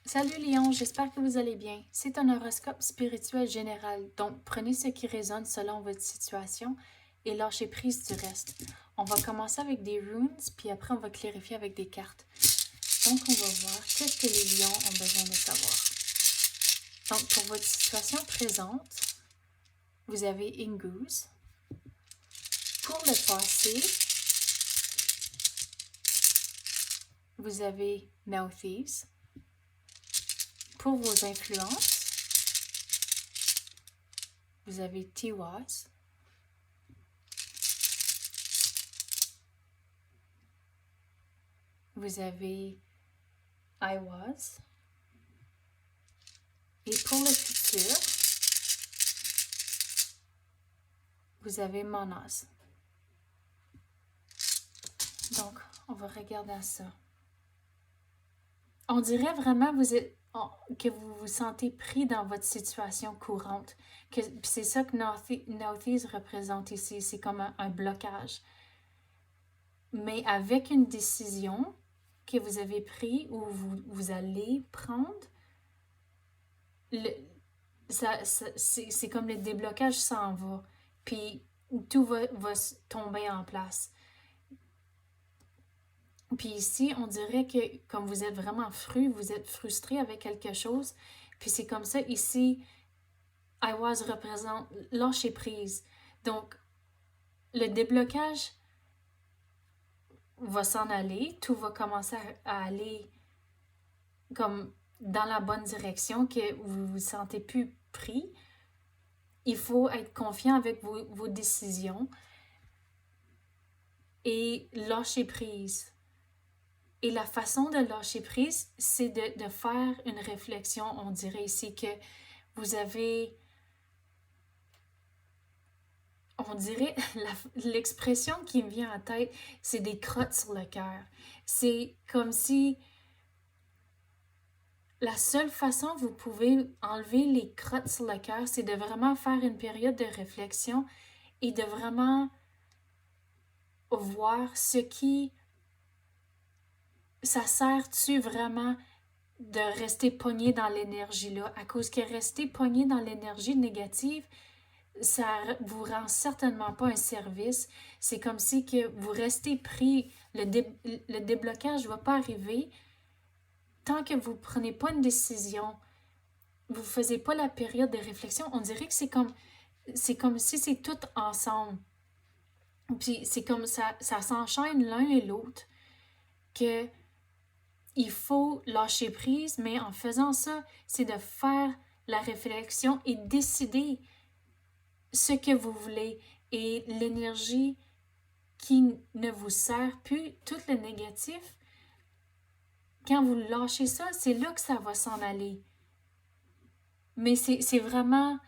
Salut Lion, j'espère que vous allez bien. C'est un horoscope spirituel général, donc prenez ce qui résonne selon votre situation et lâchez prise du reste. On va commencer avec des runes, puis après on va clarifier avec des cartes. Donc on va voir qu'est-ce que les lions ont besoin de savoir. Donc pour votre situation présente, vous avez Ingoose. Pour le passé, vous avez Mouthies. Pour vos influences, vous avez Tiwas. Vous avez I was. Et pour le futur, vous avez Monos. Donc, on va regarder ça. On dirait vraiment que vous vous sentez pris dans votre situation courante. C'est ça que Nauthies représente ici. C'est comme un blocage. Mais avec une décision que vous avez prise ou vous allez prendre, c'est comme le déblocage s'en va. Puis tout va tomber en place. Puis ici, on dirait que comme vous êtes vraiment vous êtes frustré avec quelque chose. Puis c'est comme ça, ici, I was représente lâcher prise. Donc, le déblocage va s'en aller. Tout va commencer à aller comme dans la bonne direction, que vous vous sentez plus pris. Il faut être confiant avec vos décisions et lâcher prise. Et la façon de lâcher prise, c'est de faire une réflexion. On dirait ici que vous avez, on dirait, l'expression qui me vient en tête, c'est des crottes sur le cœur. C'est comme si la seule façon que vous pouvez enlever les crottes sur le cœur, c'est de vraiment faire une période de réflexion et de vraiment voir ce qui, ça sert-tu vraiment de rester pogné dans l'énergie là, à cause que rester pogné dans l'énergie négative, ça vous rend certainement pas un service. C'est comme si que vous restez pris, le déblocage ne va pas arriver tant que vous ne prenez pas une décision, vous ne faisiez pas la période de réflexion. On dirait que c'est comme si c'est tout ensemble. Puis c'est comme ça s'enchaîne l'un et l'autre, que il faut lâcher prise, mais en faisant ça, c'est de faire la réflexion et décider ce que vous voulez et l'énergie qui ne vous sert plus, tout le négatif, quand vous lâchez ça, c'est là que ça va s'en aller. Mais c'est vraiment,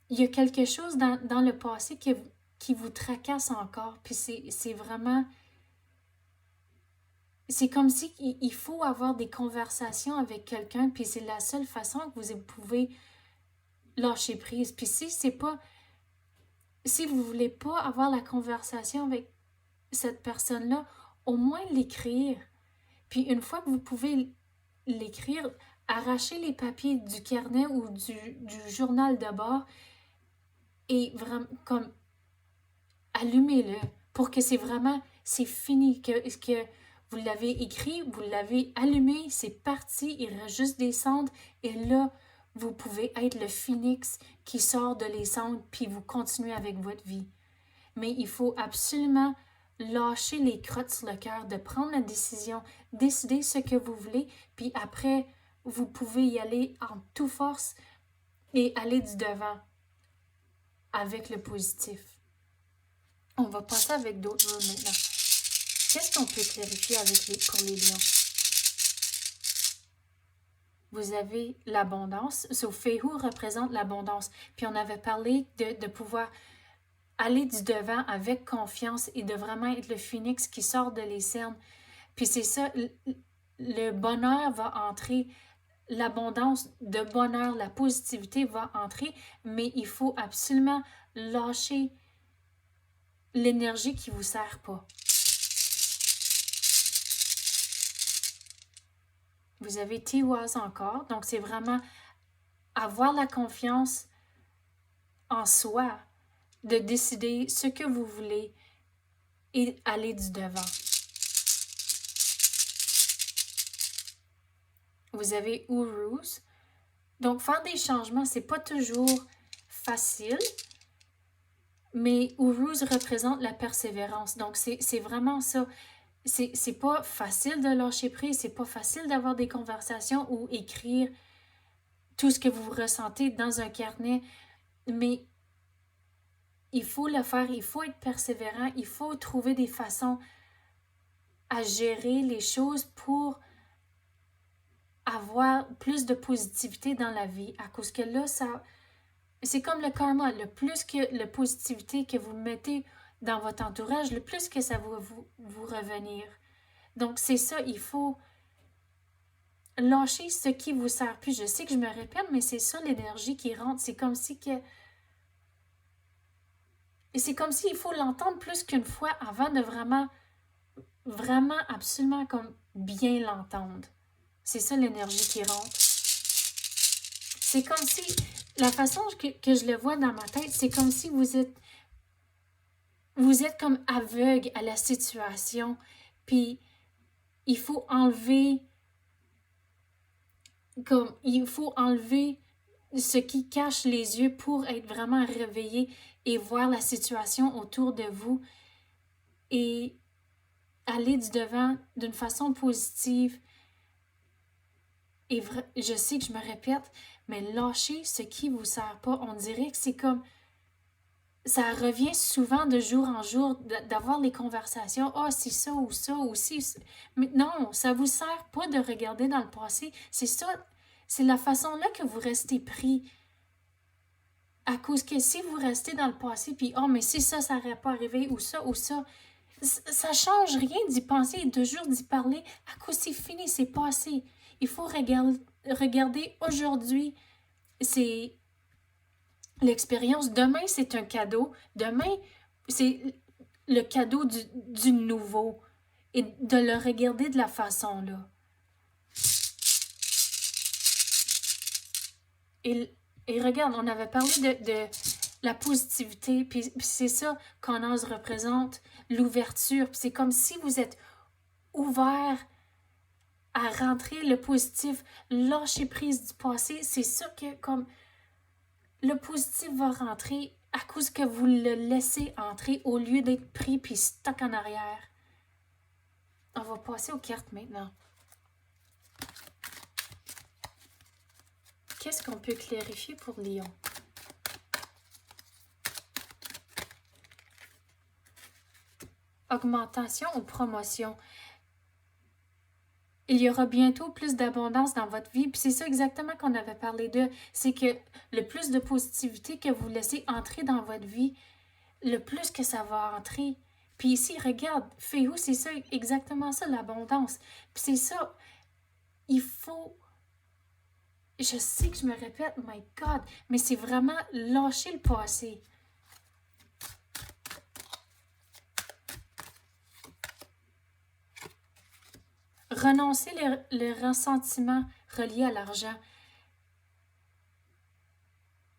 il y a quelque chose dans le passé qui vous tracasse encore, puis c'est vraiment, c'est comme si il faut avoir des conversations avec quelqu'un, puis c'est la seule façon que vous pouvez lâcher prise. Puis si vous voulez pas avoir la conversation avec cette personne-là, au moins l'écrire. Puis une fois que vous pouvez l'écrire, arrachez les papiers du carnet ou du journal de bord et vraiment comme allumez-le pour que c'est fini, que vous l'avez écrit, vous l'avez allumé, c'est parti, il reste juste des cendres et là, vous pouvez être le phénix qui sort de les cendres puis vous continuez avec votre vie. Mais il faut absolument lâcher les crottes sur le cœur, de prendre la décision, décider ce que vous voulez, puis après, vous pouvez y aller en toute force et aller du devant avec le positif. On va passer avec d'autres runes maintenant. Qu'est-ce qu'on peut clarifier pour les lions? Vous avez l'abondance. Fehu représente l'abondance. Puis on avait parlé de pouvoir aller du devant avec confiance et de vraiment être le phénix qui sort de les cernes. Puis c'est ça, le bonheur va entrer, l'abondance de bonheur, la positivité va entrer, mais il faut absolument lâcher l'énergie qui ne vous sert pas. Vous avez Tiwaz encore. Donc, c'est vraiment avoir la confiance en soi, de décider ce que vous voulez et aller du devant. Vous avez Uruz. Donc, faire des changements, c'est pas toujours facile, mais Uruz représente la persévérance. Donc, c'est vraiment ça. C'est pas facile de lâcher prise, c'est pas facile d'avoir des conversations ou écrire tout ce que vous ressentez dans un carnet, mais il faut le faire, il faut être persévérant, il faut trouver des façons à gérer les choses pour avoir plus de positivité dans la vie, à cause que là, c'est comme le karma, le plus que la positivité que vous mettez dans votre entourage, le plus que ça va vous revenir. Donc, c'est ça, il faut lâcher ce qui vous sert plus. Je sais que je me répète, mais c'est ça l'énergie qui rentre. C'est comme si il faut l'entendre plus qu'une fois avant de vraiment, absolument comme bien l'entendre. C'est ça l'énergie qui rentre. C'est comme si, la façon que je le vois dans ma tête, c'est comme si vous êtes comme aveugle à la situation, puis il faut enlever ce qui cache les yeux pour être vraiment réveillé et voir la situation autour de vous et aller du devant d'une façon positive. Et je sais que je me répète, mais lâchez ce qui vous sert pas. On dirait que c'est comme... Ça revient souvent de jour en jour d'avoir les conversations. Ah, c'est ça ou ça ou si. Mais non, ça vous sert pas de regarder dans le passé. C'est ça, c'est la façon-là que vous restez pris. À cause que si vous restez dans le passé, puis oh, mais si ça n'aurait pas arrivé, ou ça, ça change rien d'y penser et toujours d'y parler. À cause c'est fini, c'est passé. Il faut regarder aujourd'hui. C'est l'expérience. Demain, c'est un cadeau. Demain, c'est le cadeau du nouveau. Et de le regarder de la façon-là. Et regarde, on avait parlé de la positivité, puis c'est ça qu'Anaz représente, l'ouverture. Puis c'est comme si vous êtes ouvert à rentrer le positif, lâcher prise du passé. C'est ça que comme le positif va rentrer à cause que vous le laissez entrer au lieu d'être pris puis stock en arrière. On va passer aux cartes maintenant. Qu'est-ce qu'on peut clarifier pour Lion? Augmentation ou promotion? Il y aura bientôt plus d'abondance dans votre vie. Puis c'est ça exactement qu'on avait parlé de. C'est que le plus de positivité que vous laissez entrer dans votre vie, le plus que ça va entrer. Puis ici, regarde, Féou, c'est ça, exactement ça, l'abondance. Puis c'est ça, il faut... Je sais que je me répète, my God, mais c'est vraiment lâcher le passé. Renoncer les ressentiments reliés à l'argent.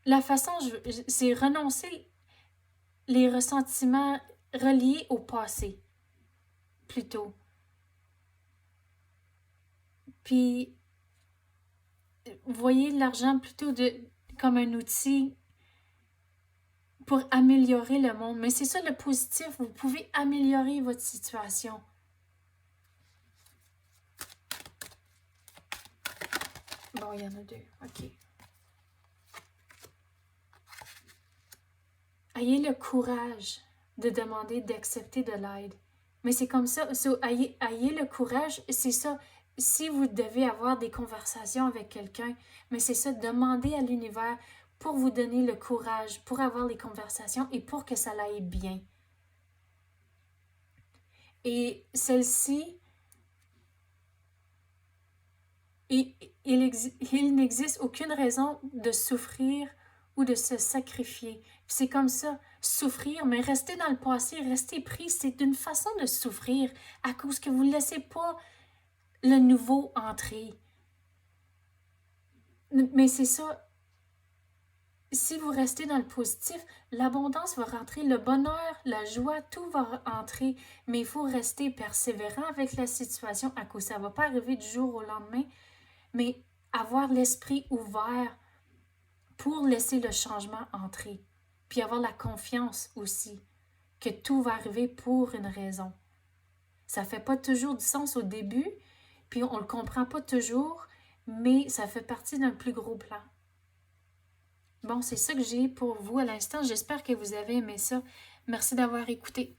La façon, c'est renoncer les ressentiments reliés au passé, plutôt. Puis, voyez l'argent plutôt comme un outil pour améliorer le monde. Mais c'est ça le positif, vous pouvez améliorer votre situation. Bon, il y en a deux, ok. Ayez le courage de demander, d'accepter de l'aide. Mais c'est comme ça, ayez le courage, c'est ça. Si vous devez avoir des conversations avec quelqu'un, mais c'est ça, demandez à l'univers pour vous donner le courage, pour avoir les conversations et pour que ça aille bien. Et celle-ci, il n'existe aucune raison de souffrir ou de se sacrifier. C'est comme ça, souffrir, mais rester dans le passé, rester pris, c'est une façon de souffrir à cause que vous ne laissez pas le nouveau entrer. Mais c'est ça, si vous restez dans le positif, l'abondance va rentrer, le bonheur, la joie, tout va entrer, mais il faut rester persévérant avec la situation à cause ça ne va pas arriver du jour au lendemain, mais avoir l'esprit ouvert pour laisser le changement entrer, puis avoir la confiance aussi que tout va arriver pour une raison. Ça fait pas toujours du sens au début, puis on le comprend pas toujours, mais ça fait partie d'un plus gros plan. Bon, c'est ça que j'ai pour vous à l'instant. J'espère que vous avez aimé ça. Merci d'avoir écouté.